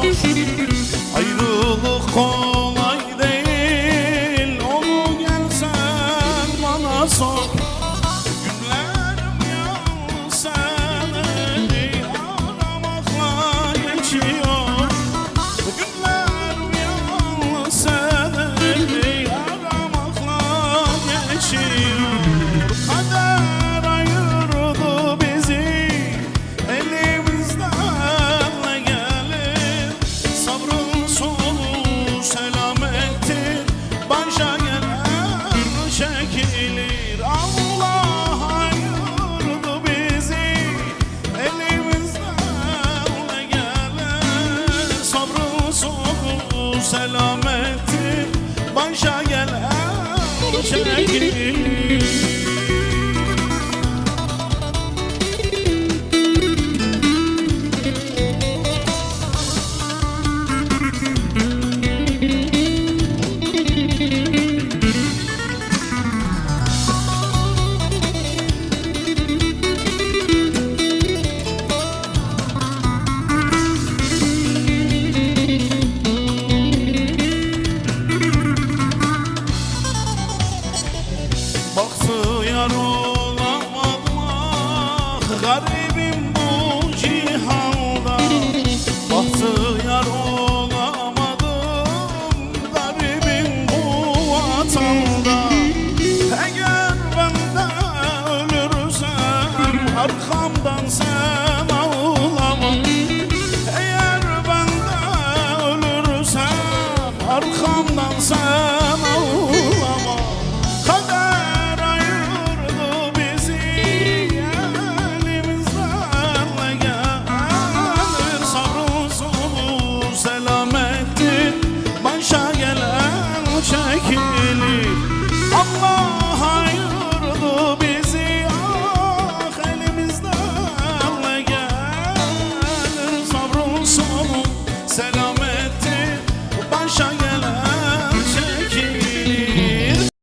sor. Ayrılık kolay değil, onu gelsen bana sor. Günlerim yalnız seni aramakla geçiyor. Günlerim yalnız seni aramakla geçiyor. Kader ayırdı bizi, elimizden ne gelir? Sabrın sonu selamettir, başa gelen çekilir. Allah ayırdı bizi, elimizden ne gelir? Sabrın sonu selamettir, başa gelen çekilir. Bahtiyar olamadım ah, garip